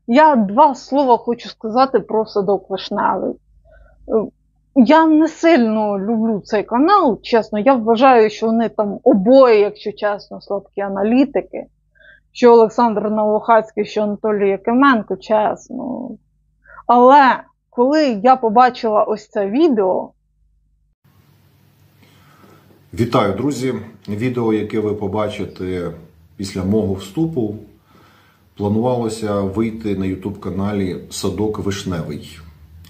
Я два слова хочу сказати про садок вишневий. Я не сильно люблю цей канал, чесно. Я вважаю, що вони там обоє, якщо чесно, слабкі аналітики. Що Олександр Новохацький, що Анатолій Якименко, чесно. Але коли я побачила ось це відео... Вітаю, друзі! Відео, яке ви побачите після мого вступу, планувалося вийти на YouTube-каналі «Садок Вишневий».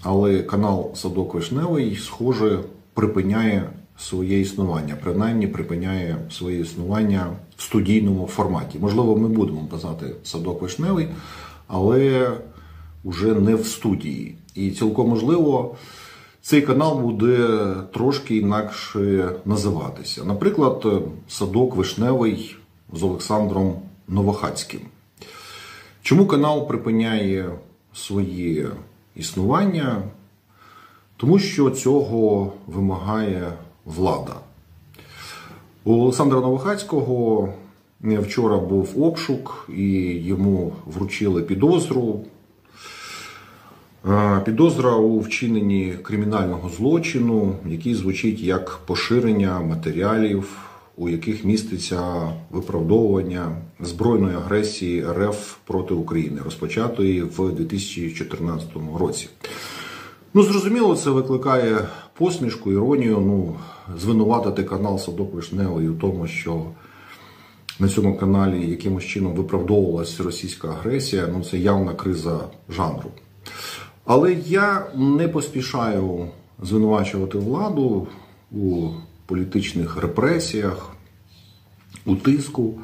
Але канал «Садок Вишневий», схоже, припиняє своє існування. Принаймні, припиняє своє існування в студійному форматі. Можливо, ми будемо казати «Садок Вишневий», але вже не в студії. І цілком можливо, цей канал буде трошки інакше називатися. Наприклад, «Садок Вишневий» з Олександром Новохацьким. Чому канал припиняє своє існування? Тому що цього вимагає влада. У Олександра Новохацького вчора був обшук і йому вручили підозру. Підозра у вчиненні кримінального злочину, який звучить як поширення матеріалів, у яких міститься виправдовування збройної агресії РФ проти України, розпочатої в 2014 році. Зрозуміло, це викликає посмішку, іронію. Звинуватити канал «Садок Вишневий» у тому, що на цьому каналі якимось чином виправдовувалася російська агресія, це явна криза жанру. Але я не поспішаю звинувачувати владу у політичних репресіях, у тиску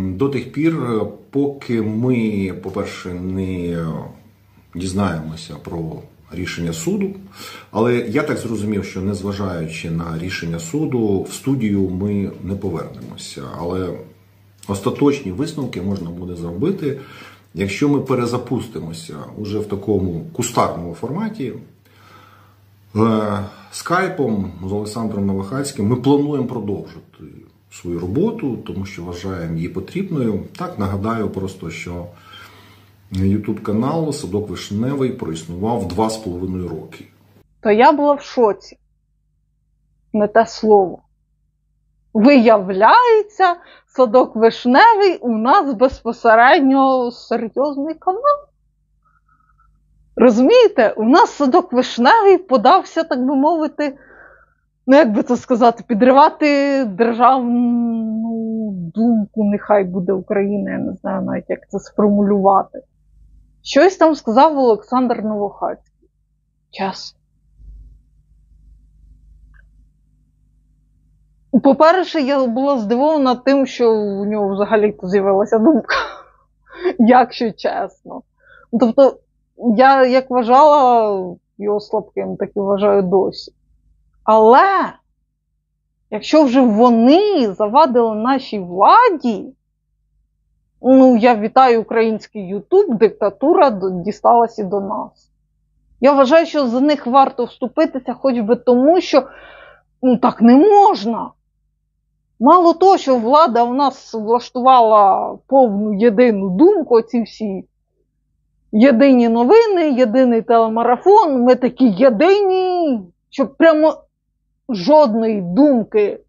до тих пір, поки ми, по-перше, не дізнаємося про рішення суду. Але я так зрозумів, що незважаючи на рішення суду, в студію ми не повернемося. Але остаточні висновки можна буде зробити, якщо ми перезапустимося уже в такому кустарному форматі. Скайпом з Олександром Новохацьким ми плануємо продовжити свою роботу, тому що вважаємо її потрібною. Так, нагадаю просто, що YouTube-канал «Садок Вишневий» проіснував 2,5 роки. То я була в шоці. Не те слово. Виявляється, «Садок Вишневий» у нас безпосередньо серйозний канал. Розумієте, у нас «Садок Вишневий» подався, так би мовити, як би це сказати, підривати державну думку, нехай буде України, я не знаю навіть, як це сформулювати. Щось там сказав Олександр Новохацький. Чесно. По-перше, я була здивована тим, що у нього взагалі-то з'явилася думка, якщо чесно. Тобто, я як вважала його слабким, так і вважаю досі. Але, якщо вже вони завадили нашій владі, я вітаю український Ютуб, диктатура дісталась і до нас. Я вважаю, що за них варто вступитися, хоч би тому, що так не можна. Мало того, що влада в нас влаштувала повну єдину думку, оці всі єдині новини, єдиний телемарафон, ми такі єдині, що прямо жодної думки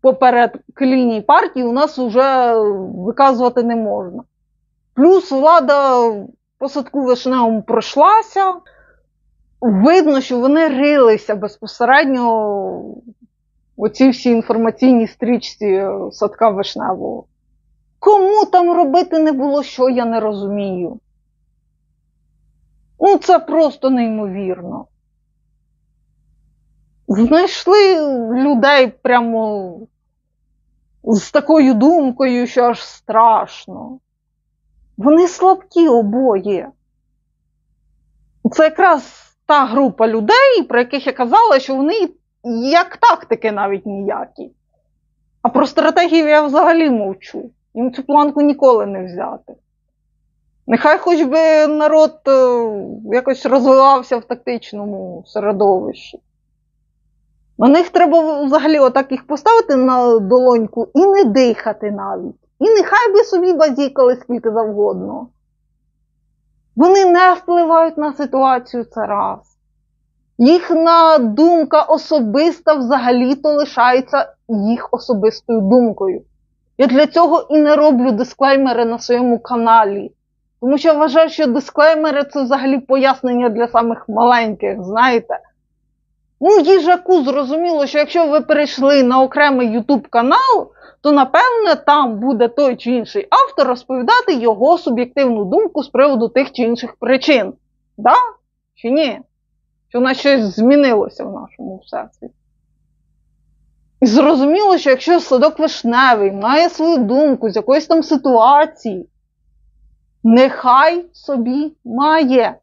поперед лінії партії у нас вже виказувати не можна. Плюс влада по «Садку Вишневому» пройшлася. Видно, що вони рилися безпосередньо у цій всій інформаційній стрічці «Садка Вишневого». Кому там робити не було що, я не розумію. Це просто неймовірно. Знайшли людей прямо з такою думкою, що аж страшно. Вони слабкі обоє. Це якраз та група людей, про яких я казала, що вони як тактики навіть ніякі. А про стратегію я взагалі мовчу. Їм цю планку ніколи не взяти. Нехай хоч би народ якось розвивався в тактичному середовищі. На них треба взагалі отак їх поставити на долоньку і не дихати навіть. І нехай би собі базікали скільки завгодно. Вони не впливають на ситуацію, це раз. Їхня думка особиста взагалі-то лишається їх особистою думкою. Я для цього і не роблю дисклеймери на своєму каналі. Тому що я вважаю, що дисклеймери – це взагалі пояснення для самих маленьких, знаєте. Ну, їжаку зрозуміло, що якщо ви перейшли на окремий YouTube канал, то, напевне, там буде той чи інший автор розповідати його суб'єктивну думку з приводу тих чи інших причин. Да? Чи ні? Що у нас щось змінилося в нашому всесвіті. І зрозуміло, що якщо Садок Вишневий має свою думку з якоїсь там ситуації, нехай собі має.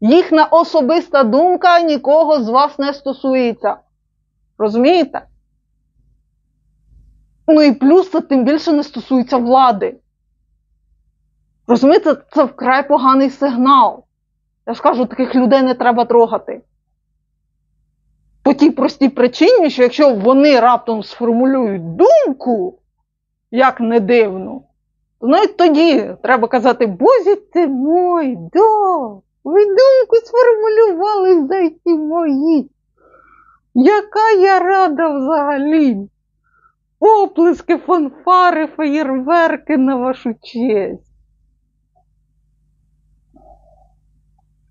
Їхня особиста думка нікого з вас не стосується. Розумієте? Ну і плюс це тим більше не стосується влади. Розумієте, це вкрай поганий сигнал. Я ж кажу, таких людей не треба трогати. По тій простій причині, що якщо вони раптом сформулюють думку, як не дивно, то навіть тоді треба казати: Боже ти мой, да, ви думку сформулювали, зайці мої. Яка я рада взагалі. Оплески, фанфари, феєрверки на вашу честь.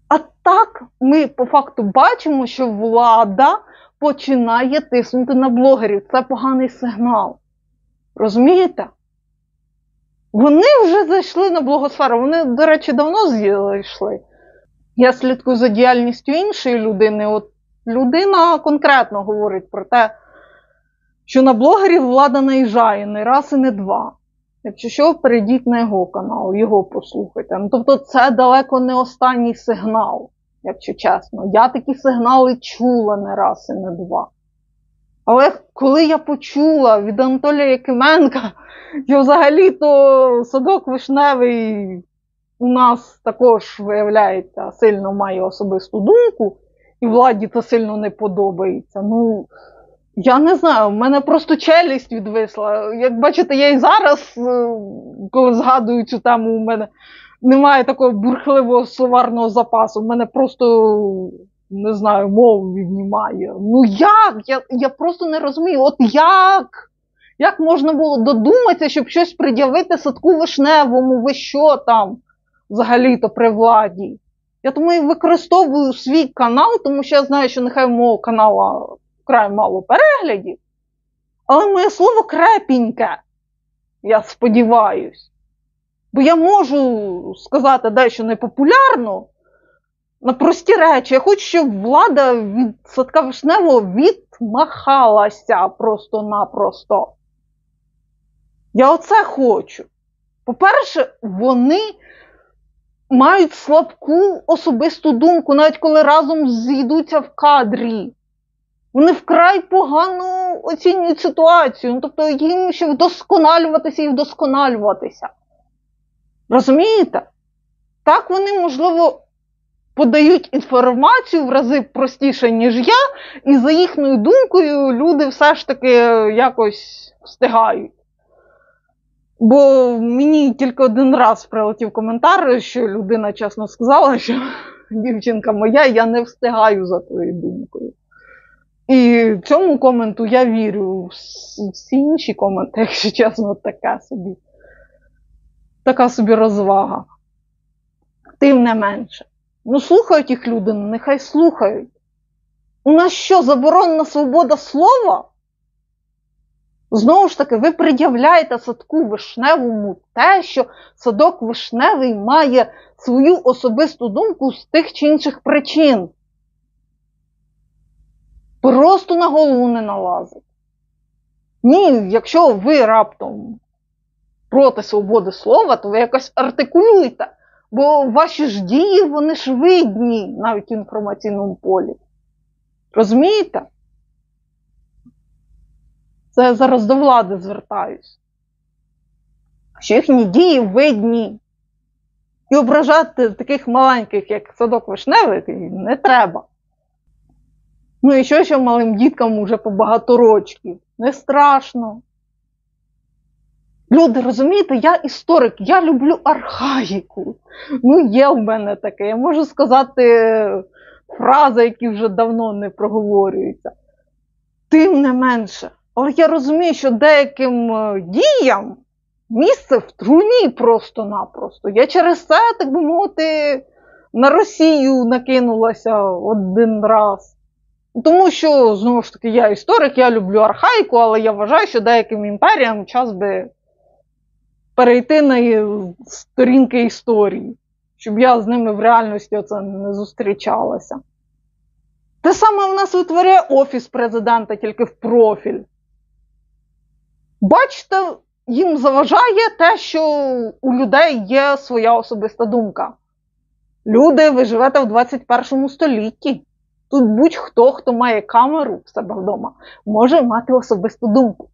А так ми по факту бачимо, що влада починає тиснути на блогерів. Це поганий сигнал. Розумієте? Вони вже зайшли на блогосферу. Вони, до речі, давно зайшли. Я слідкую за діяльністю іншої людини. От людина конкретно говорить про те, що на блогерів влада наїжджає не раз і не два. Якщо що, перейдіть на його канал, його послухайте. Ну, тобто це далеко не останній сигнал, якщо чесно. Я такі сигнали чула не раз і не два. Але коли я почула від Анатолія Якименка, що взагалі-то Садок Вишневий у нас також, виявляється, сильно має особисту думку, і владі це сильно не подобається, ну, я не знаю, в мене просто челюсть відвисла. Як бачите, я і зараз, коли згадую цю тему, у мене немає такого бурхливого словарного запасу. В мене просто, не знаю, мову віднімає. Ну як? Я просто не розумію. От як? Як можна було додуматися, щоб щось пред'явити Садку Вишневому? Ви що там взагалі-то при владі? Я тому і використовую свій канал, тому що я знаю, що нехай у мого каналу вкрай мало переглядів, але моє слово крепеньке, я сподіваюсь. Бо я можу сказати дещо непопулярно на прості речі. Я хочу, щоб влада від Садка Вишневого відмахалася просто-напросто. Я оце хочу. По-перше, вони мають слабку особисту думку, навіть коли разом зійдуться в кадрі. Вони вкрай погано оцінюють ситуацію. Ну, тобто їм ще вдосконалюватися і вдосконалюватися. Розумієте? Так вони, можливо, подають інформацію в рази простіше, ніж я, і за їхньою думкою люди все ж таки якось встигають. Бо мені тільки один раз прилетів коментар, що людина чесно сказала, що дівчинка моя, я не встигаю за твоєю думкою. І цьому коменту я вірю. Всі інші коменти, якщо чесно, така собі розвага. Тим не менше. Ну, слухають їх люди, нехай слухають. У нас що, заборонена свобода слова? Знову ж таки, ви пред'являєте Садку Вишневому те, що Садок Вишневий має свою особисту думку з тих чи інших причин. Просто на голову не налазить. Ні, якщо ви раптом проти свободи слова, то ви якось артикулюєте. Бо ваші ж дії, вони ж видні навіть в інформаційному полі. Розумієте? Це я зараз до влади звертаюсь. Що їхні дії видні. І ображати таких маленьких, як Садок Вишневий, не треба. Ну і що малим діткам уже по багато рочків? Не страшно. Люди, розумієте, я історик, я люблю архаїку. Ну, є в мене таке. Я можу сказати фрази, які вже давно не проговорюються. Тим не менше. Але я розумію, що деяким діям місце в труні просто-напросто. Я через це, так би мовити, на Росію накинулася один раз. Тому що, знову ж таки, я історик, я люблю архаїку, але я вважаю, що деяким імперіям час би перейти на сторінки історії, щоб я з ними в реальності оце не зустрічалася. Те саме в нас витворяє Офіс Президента, тільки в профіль. Бачите, їм заважає те, що у людей є своя особиста думка. Люди, ви живете в 21 столітті. Тут будь-хто, хто має камеру в себе вдома, може мати особисту думку.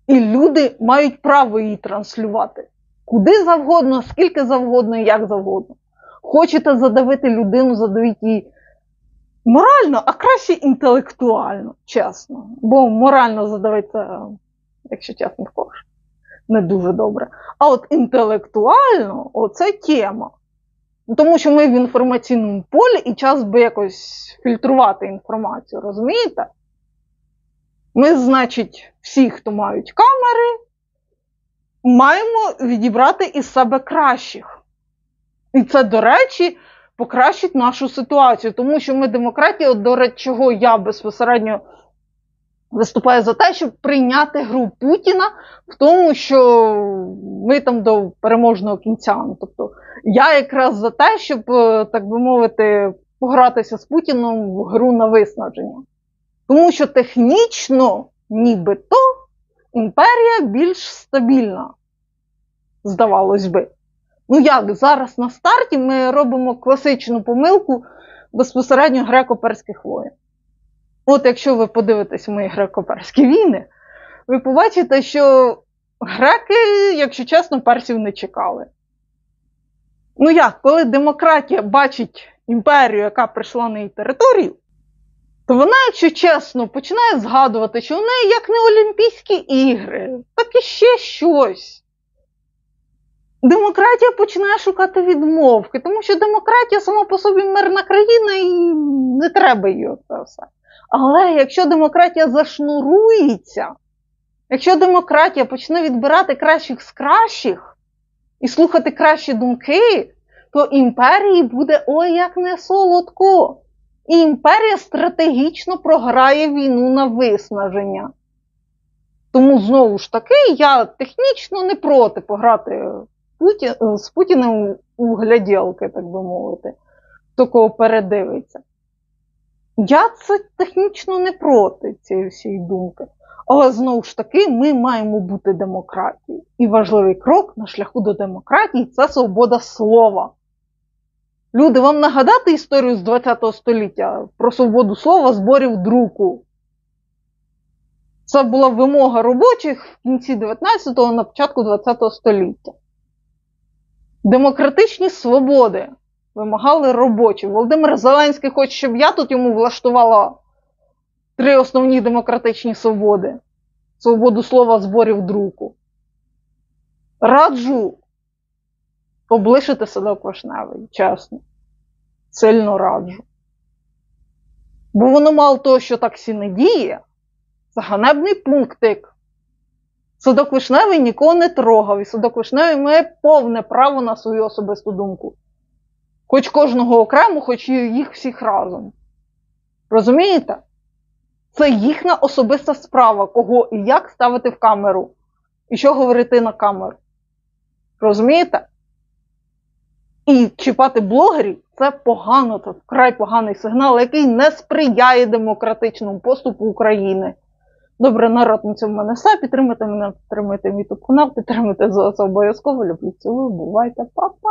І люди мають право її транслювати. Куди завгодно, скільки завгодно і як завгодно. Хочете задавити людину, задавіть її морально, а краще інтелектуально, чесно. Бо морально задавити, якщо чесно, також не дуже добре. А от інтелектуально, оце тема. Тому що ми в інформаційному полі і час би якось фільтрувати інформацію, розумієте? Ми, значить, всі, хто мають камери, маємо відібрати із себе кращих. І це, до речі, покращить нашу ситуацію. Тому що ми демократія, до речі, чого я безпосередньо виступаю за те, щоб прийняти гру Путіна в тому, що ми там до переможного кінця. Тобто я якраз за те, щоб, так би мовити, погратися з Путіном в гру на виснаження. Тому що технічно, нібито, імперія більш стабільна, здавалось би. Ну як, зараз на старті ми робимо класичну помилку безпосередньо греко-перських воєн. От якщо ви подивитесь мої греко-перські війни, ви побачите, що греки, якщо чесно, персів не чекали. Ну як, коли демократія бачить імперію, яка прийшла на її територію, то вона, якщо чесно, починає згадувати, що в неї як не Олімпійські ігри, так і ще щось. Демократія починає шукати відмовки, тому що демократія сама по собі мирна країна і не треба її це все. Але якщо демократія зашнурується, якщо демократія почне відбирати кращих з кращих і слухати кращі думки, то імперії буде ой як не солодко. І імперія стратегічно програє війну на виснаження. Тому, знову ж таки, я технічно не проти пограти з Путіним у гляділки, так би мовити, хто кого передивиться. Я це технічно не проти цієї всієї думки. Але, знову ж таки, ми маємо бути демократією. І важливий крок на шляху до демократії – це свобода слова. Люди, вам нагадати історію з 20 століття про свободу слова, зборів друку? Це була вимога робочих в кінці 19-го, на початку 20-го століття. Демократичні свободи вимагали робочі. Володимир Зеленський хоче, щоб я тут йому влаштувала 3 основні демократичні свободи. Свободу слова, зборів друку. Раджу облишити Садок Вишневий, чесно. Сильно раджу. Бо воно мало того, що так всі не діє, це ганебний пунктик. Садок Вишневий нікого не трогав, і Садок Вишневий має повне право на свою особисту думку. Хоч кожного окремо, хоч їх всіх разом. Розумієте? Це їхня особиста справа, кого і як ставити в камеру. І що говорити на камеру. Розумієте? І чіпати блогерів – це погано, це вкрай поганий сигнал, який не сприяє демократичному поступу України. Добре, народ, на цьому в мене все. Підтримайте мене, підтримайте мій ютуб-канал, підтримайте ЗСУ обов'язково. Люблю, цілую, бувайте, па-па!